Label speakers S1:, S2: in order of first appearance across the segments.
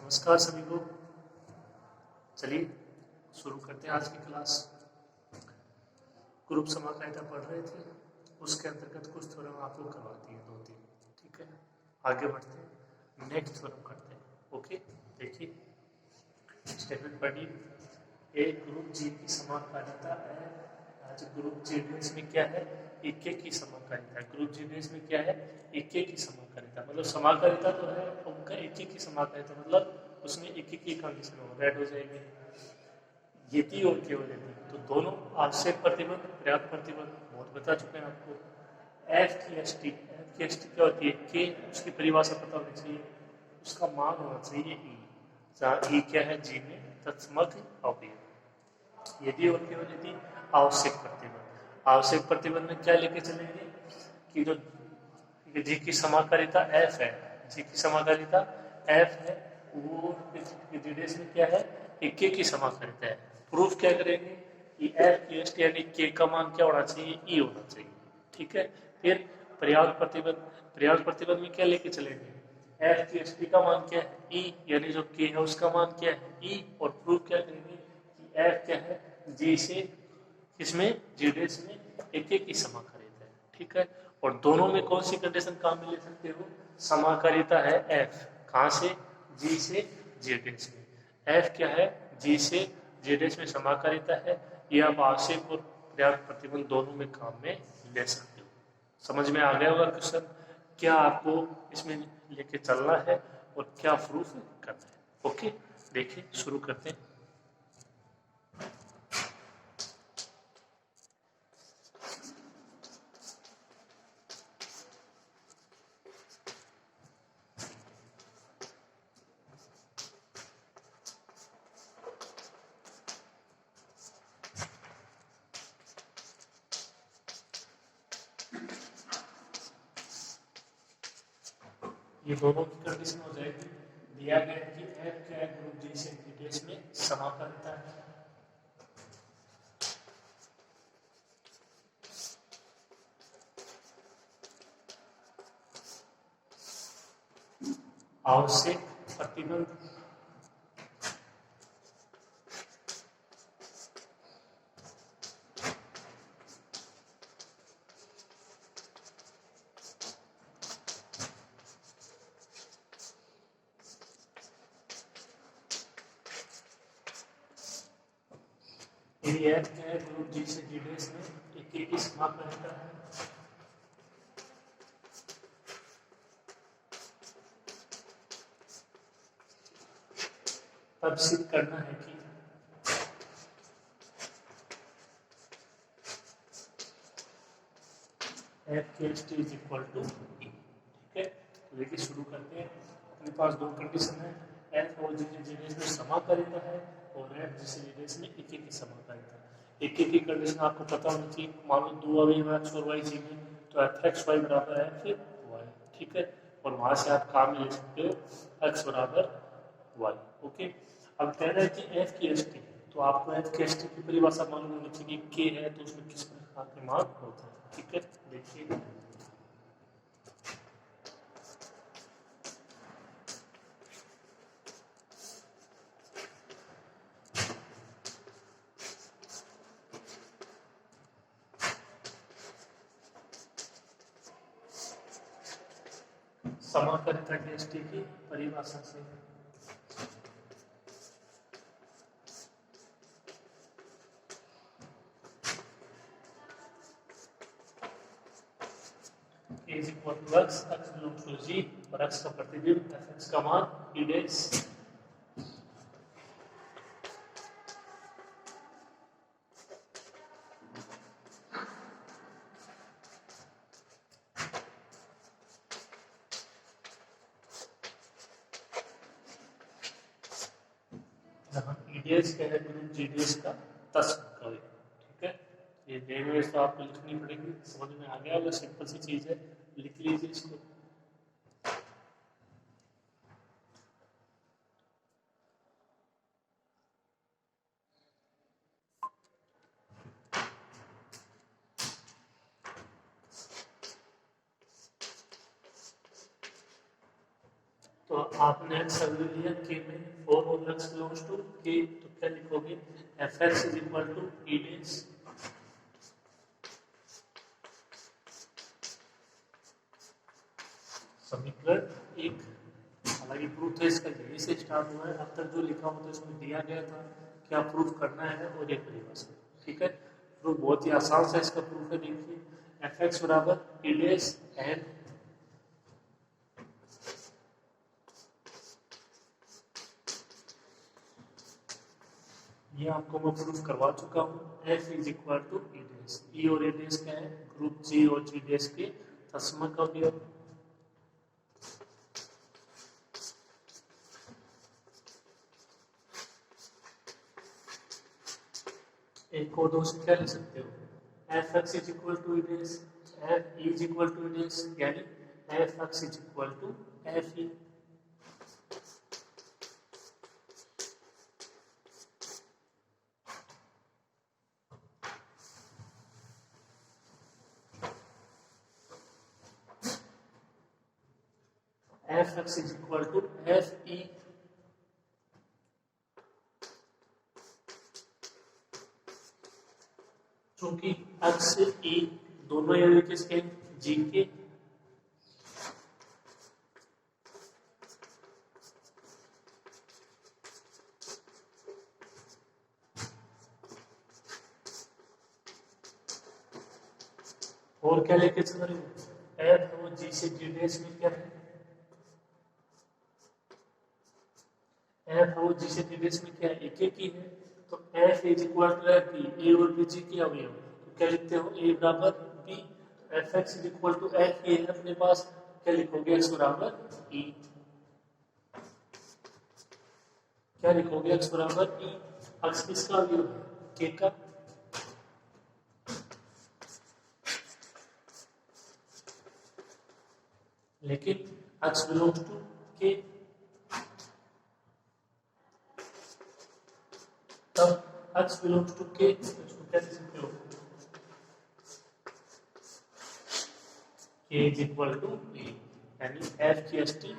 S1: नमस्कार सभी को। चलिए शुरू करते हैं आज की क्लास। ग्रुप समाकारिता पढ़ रहे थे, उसके अंतर्गत कुछ थ्योरम आपको करवाती है, 2-3। ठीक है, आगे बढ़ते हैं, नेक्स्ट थ्योरम करते हैं। ओके, देखिए स्टेटमेंट पढ़िए। एक ग्रुप जी की समाकारिता है। आज ग्रुप जी डेस में क्या है? इक्के की समाकारिता। ग्रुप जी डेस में क्या है? इक्के की समाकारिता। मतलब समाकारिता तो है, उनका इक्के की समाकारिता मतलब उसमें इक्के की कंडीशन हो, ऐड हो जाएगी यदि और केवल यदि। तो दोनों आवश्यक प्रतिबंध, पर्याप्त प्रतिबंध बहुत बता चुके हैं आपको। एफ की एस टी, एफ की एस टी क्या होती है? के, उसकी परिभाषा पता होनी चाहिए, उसका मान होना चाहिए ई, जहाँ ई क्या है? जी में तत्समक अवयव। यदि और केवल यदि आवश्यक प्रतिबंध। आवश्यक प्रतिबंध में क्या लेके चलेंगे कि जो जी की समाकारिता एफ है, जी की समाकारिता एफ है, वो जीडेस में क्या है? इक्के की समाकारिता है। प्रूफ क्या करेंगे कि एफ की एस टी यानी के का मान क्या होना चाहिए? ई होना चाहिए। ठीक है, फिर पर्याप्त प्रतिबंध। पर्याप्त प्रतिबंध में क्या लेके चलेंगे? एफ की एस टी का मान क्या है? ई, यानी जो के है उसका मान क्या है? ई। और प्रूफ क्या करेंगे कि एफ क्या है? जी से इसमें जीडेस में इक्के की समाकारिता है। ठीक है, और दोनों में कौन सी कंडीशन काम में ले सकते हो? समाकारिता है एफ, कहाँ से? जी से जेडेस में। एफ क्या है? जी से जेडेस में समाकारिता है। ये आप आवश्यक और पर्याप्त प्रतिबंध दोनों में काम में ले सकते हो। समझ में आ गया होगा क्वेश्चन? क्या आपको इसमें लेके चलना है और क्या प्रूफ करना है। ओके, देखिए शुरू करते हैं। ये दोनों की कंडीशन हो जाएगी। दिया गया है कि एफ क्या है? ग्रुप जी से डिटेल्स में समाकारिता है। आवश्यक प्रतिबंध यदि एफ क्या है? ग्रुप जी से डिटेल्स में इक्के की समाकारिता है। तब सिद्ध करना है कि F K S T is equal to E. ठीक है, तो देखिए शुरू करते हैं। अपने पास दो कंडीशन है, एफ और जी जेडेस में समाकारिता है और एफ जी से जेडेस में इक्के की समाकारिता है। इक्के की कंडीशन आपको पता होनी चाहिए। मान लो दो अवयव एक्स और वाई जी में, तो एफ एक्स वाई बराबर है फिर वाई। ठीक है, और वहां से आप काम ले सकते हो एक्स बराबर वाई। ओके, अब कह रहे हैं कि एफ की एस टी, तो आपको एफ की एस टी की परिभाषा मालूम होनी चाहिए। के है तो उसमें किस प्रकार के मान होते हैं। ठीक है, देखिए समाकलित एस टी की परिभाषा से is equal to X, X belongs to G, और एक्स का प्रतिबिंब एफ एक्स का मान ई डेस। जहाँ ई डेस क्या है? ग्रुप जी डेस का तस्करी। ठीक है, ये लैंग्वेज तो आपको लिखनी पड़ेगी। समझ में आ गया होगा, सिंपल सी चीज है, लिख लीजिए इसको। तो आपने एक्स अभी लिया के में for all x belongs to K, तो क्या लिखोगे f x is equal to ई डेज समीकरण एक। हालांकि प्रूफ तो इसका यही से स्टार्ट हुआ है, अब तक जो लिखा हुआ था इसमें दिया गया था क्या प्रूफ करना है और ये परिभाषा। ठीक है, प्रूफ बहुत ही आसान सा इसका प्रूफ है। देखिए एफ एक्स बराबर ई डेज एंड ये आपको मैं प्रूफ करवा चुका हूँ। F is equal to E days, E और ए डेज क्या है ग्रुप जी और जी डेज के तस्मक अवयव। एक और दो से क्या लिख सकते हो F x is equal to E days, F E is equal to E days, यानी F x is equal to F E. F x is equal to F E. चूंकि एक्स ई दोनों यानी किसके जी के, और क्या लेके चल रही हूँ एफ वो जी से जी डेज में क्या है एफ वो जी से जी डेज में क्या है एक एक ही है। तो F is equal to F B, A और बी जी की अवयव, तो क्या लिखते हो ए बराबर b, f x is equal to f a है अपने पास, क्या लिखोगे एक्स बराबर ई, क्या लिखोगे एक्स बराबर ई। एक्स किसका अवयव है के का, लेकिन x बिलोंग्स टू के, तब x बिलोंग्स टू के इसको क्या लिख सकते हो k इज इक्वल टू ए, यानी f की एस टी।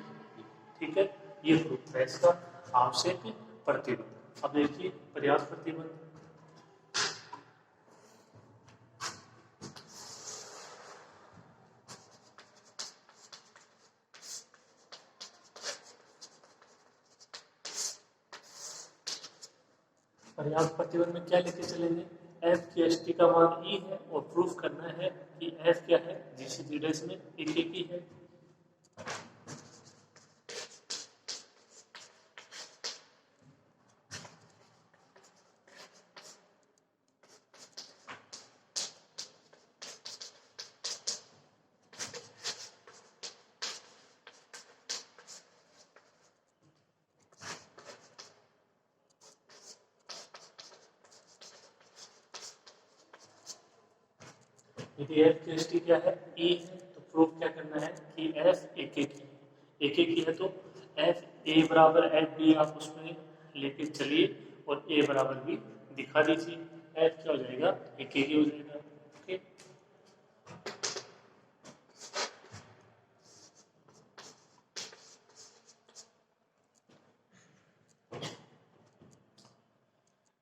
S1: ठीक है, ये प्रूफ है इसका आवश्यक प्रतिबंध। अब देखिए पर्याप्त प्रतिबंध। पर्याप्त प्रतिबंध में क्या लेके चलेंगे एफ की एस टी का मान ई है और प्रूफ करना है कि एफ क्या है जिसे जी डेज में एक एक ही है। यदि एफ की एस टी क्या है ई है, तो प्रूफ क्या करना है कि एफ एक एक ही, एक एक ही है, तो एफ ए बराबर एफ बी आप उसमें लेके चलिए और ए बराबर भी दिखा दीजिए, एफ क्या हो जाएगा एक एक ही हो जाएगा। Okay,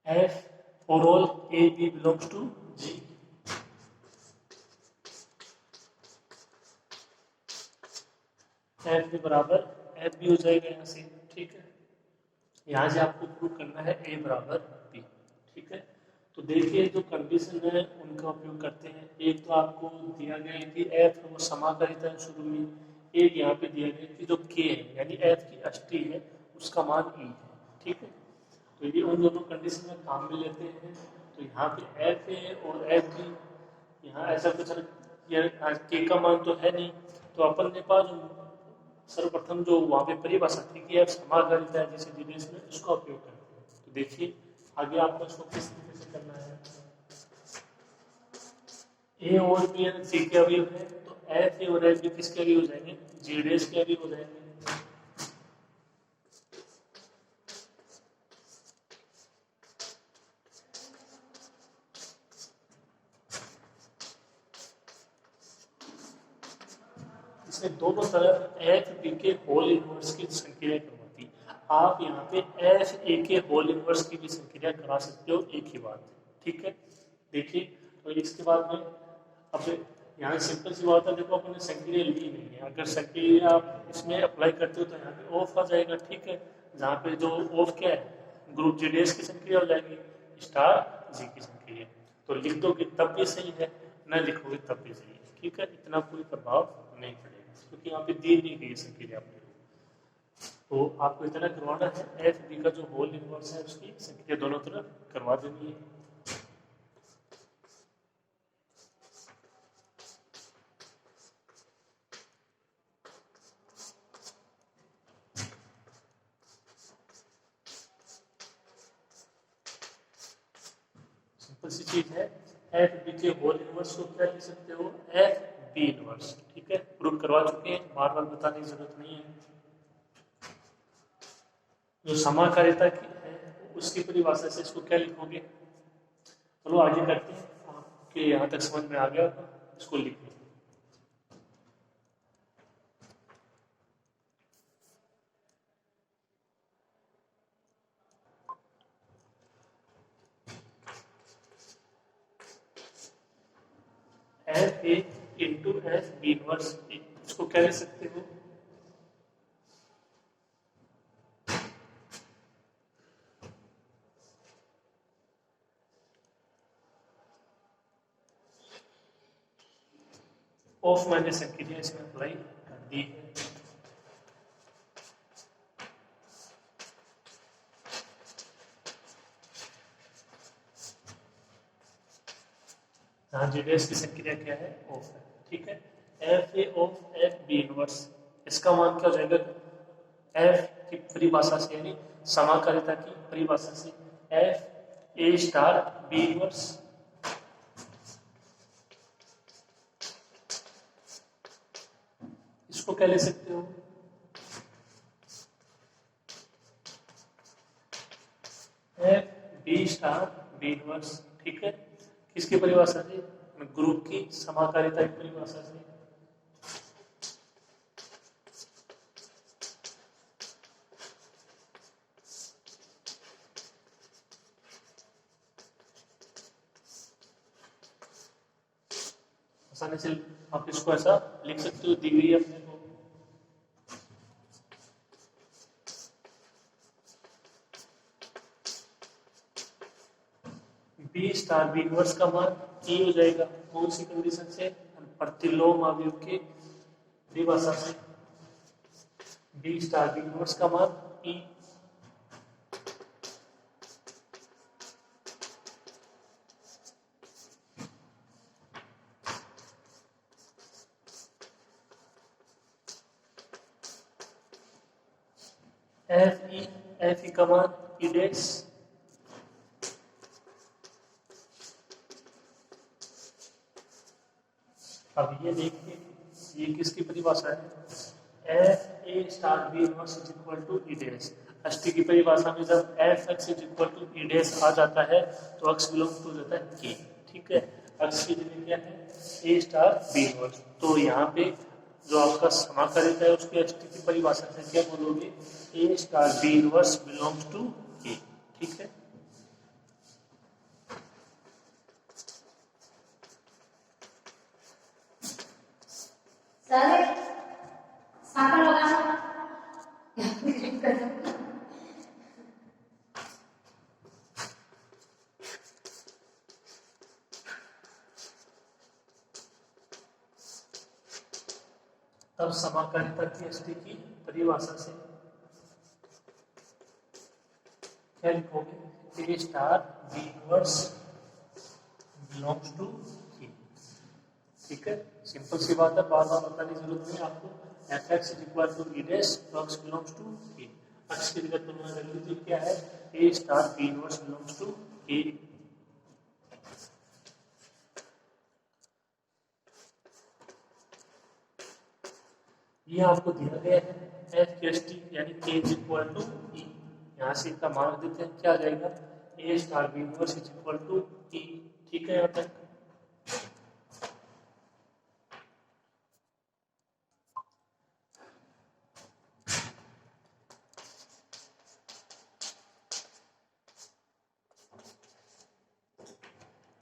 S1: f for all a b belongs to g, f के बराबर एफ भी हो जाएगा यहाँ से। ठीक है, यहाँ से आपको प्रूव करना है ए बराबर बी। ठीक है, तो देखिए जो कंडीशन है उनका उपयोग करते हैं। एक तो आपको दिया गया है कि एफ वो समाकलित है शुरू में, एक यहाँ पे दिया गया कि जो के है यानी एफ की अष्टी है उसका मान ई है। ठीक है, तो ये उन दोनों कंडीशन में काम में लेते हैं। तो यहाँ पे एफ है और एफ बी, यहाँ ऐसा कुछ के का मान तो है नहीं, तो अपन ने पास सर्वप्रथम जो वहाँ पे परिभाषा थी कि एफ समाकलित है जैसे जीडीएस में, उसका उपयोग करते हैं। तो देखिए आगे आपको इसको किस तरीके से करना है। ए और बी सी के अवयव है, तो एफ ए और एफ बी किसके अवयव हो जाएंगे जीडीएस के अवयव हो जाएंगे। इस इसमें दोनों तरफ एफ बी के होल इनवर्स की संक्रिया करवाती है। आप यहाँ पे एफ ए के होल इनवर्स की भी संक्रिया करा सकते हो, एक ही बात है। ठीक है, देखिए तो इसके बाद में अब यहाँ सिंपल सी बात है, देखो अपने संक्रिया ली नहीं है, अगर संक्रिया आप इसमें अप्लाई करते हो तो यहाँ पे ऑफ आ जाएगा। ठीक है, जहाँ पे जो ऑफ क्या है, ग्रुप जेडीएस की संक्रिया हो जाएगी, स्टार जी की संक्रिया। तो लिख दोगे तब भी सही है, न लिखोगे तब भी सही है। ठीक है, इतना कोई प्रभाव नहीं पड़ेगा क्योंकि यहाँ पे दी नहीं गई संक्रिया अपने को। तो आपको इतना करवाना है, एफ बी का जो होल इनवर्स है उसकी संक्रिया दोनों तरफ करवा देनी है। सी चीज है, एफ बी के होल इनवर्स को क्या लिख सकते हो, एफ बी इनवर्स। ठीक है, प्रूव करवा चुके हैं, बार बार बताने की जरूरत नहीं है। जो समाकारिता की है उसकी परिभाषा से इसको क्या लिखोगे, चलो आगे करते हैं, आपके यहाँ तक समझ में आ गया तो इसको लिखिए। F a into f b inverse, इसको क्या लिख सकते हो, ऑफ माइनस संक्रिया इसमें अप्लाई कर दी है। हाँ, जेडीएस की संक्रिया क्या है, ऑफ है। ठीक है, F a of f b inverse, इसका मान क्या हो जाएगा, एफ की परिभाषा से यानी समाकारिता की परिभाषा से एफ ए स्टार बी इनवर्स, इसको क्या ले सकते हो, f b star B inverse. ठीक है, किसकी परिभाषा से, ग्रुप की समाकारिता की परिभाषा से। आसानी से आप इसको ऐसा लिख सकते हो, दी गई है अपने को। बी स्टार बी इनवर्स का मान ई हो जाएगा, कौन सी कंडीशन से, प्रतिलोम अवयव की परिभाषा से। बी स्टार बी इनवर्स का मान ई, एफ ई का मान ई डैश, अब ये देखिए ये किसकी परिभाषा है, F A star B inverse is equal to E dash. अष्टी की परिभाषा में जब F x is equal to E dash आ जाता है तो अक्ष बिलोंग टू जाता है के। ठीक है, अक्ष की जगह क्या है, ए स्टार बी इनवर्स। तो यहाँ पे जो आपका समाकारिता है उसकी अष्टी की परिभाषा से क्या बोलोगे, A star B inverse belongs to A. ठीक है,
S2: साकर लगाना
S1: तब समाकारिता की अष्टी की परिभाषा से क्या लिखोगे, A star B inverse belongs to K. ठीक है, सिंपल सी बात है, बार बार बताने की जरूरत नहीं आपको। F x is equal to E dash तो X belongs to K, X की जगह तुलना वैल्यू क्या है, A star B inverse belongs to K. ये आपको दिया गया है एफ एस टी यानी के इज इक्वल टू ई, यहाँ से इसका मान देते हैं, क्या आ जाएगा, A star B inverse is equal to E. ठीक है, यहाँ तक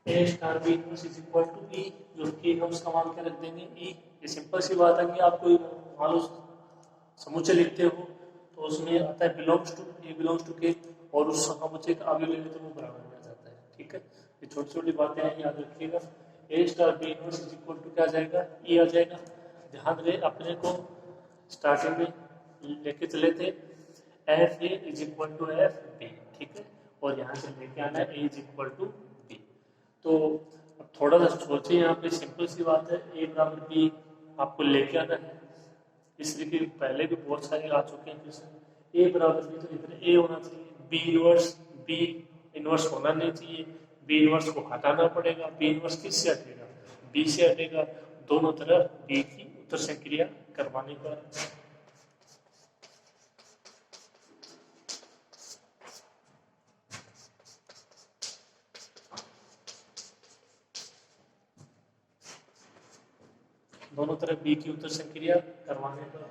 S1: A star B inverse is equal to E, जो कि हम उसका मान क्या रख देंगे ई। ये सिंपल सी बात है कि आपको मान लो समुच्चय लिखते हो तो उसमें आता है belongs to, a belongs to K, और उस समुच्चय का आगे ले लेते तो वो बराबर में आ जाता है। ठीक है, ये छोटी छोटी बातें हैं, याद रखिएगा। A star B inverse is equal to क्या आ जाएगा, ई आ जाएगा। ध्यान रहे अपने को स्टार्टिंग में लेके चले थे f a is equal to F b, ठीक है, और यहाँ से लेके आना है a is equal to b. तो अब थोड़ा सा सोचिए, यहाँ पे सिंपल सी बात है, ए बराबर बी आपको लेके आना है। इस तरीके पहले भी बहुत सारे आ चुके हैं क्वेश्चन। ए बराबर बी तो इधर ए होना चाहिए, बी इनवर्स होना नहीं चाहिए, बी इनवर्स को हटाना पड़ेगा। बी इनवर्स किससे हटेगा, बी से हटेगा, दोनों तरफ बी की उत्तर संक्रिया करवाने पर। दोनों तरफ बी की उत्तर संक्रिया करवाने पर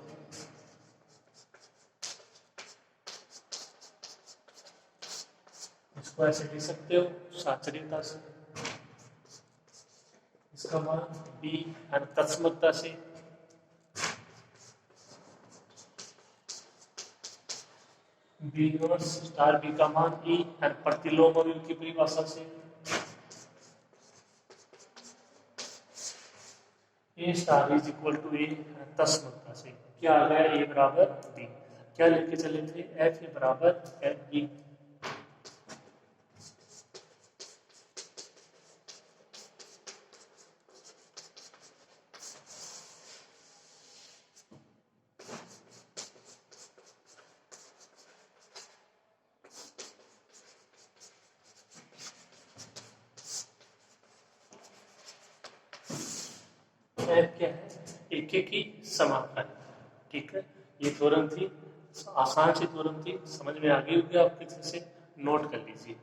S1: इसको ऐसे लिख सकते हो साचर्यता से, इसका मान बी और तत्समता से बी इनवर्स स्टार बी का मान ई और प्रतिलोम अवयव की परिभाषा से ए स्टार इज इक्वल टू ए तस्मता से क्या आ गया, ए बराबर बी। क्या लेके चले थे, एफ ए बराबर एफ बी। एफ क्या है, एक की समाकल। ठीक है, ये थ्योरम थी, आसान सी थ्योरम थी, समझ में आ गई होगी आपके, से नोट कर लीजिए।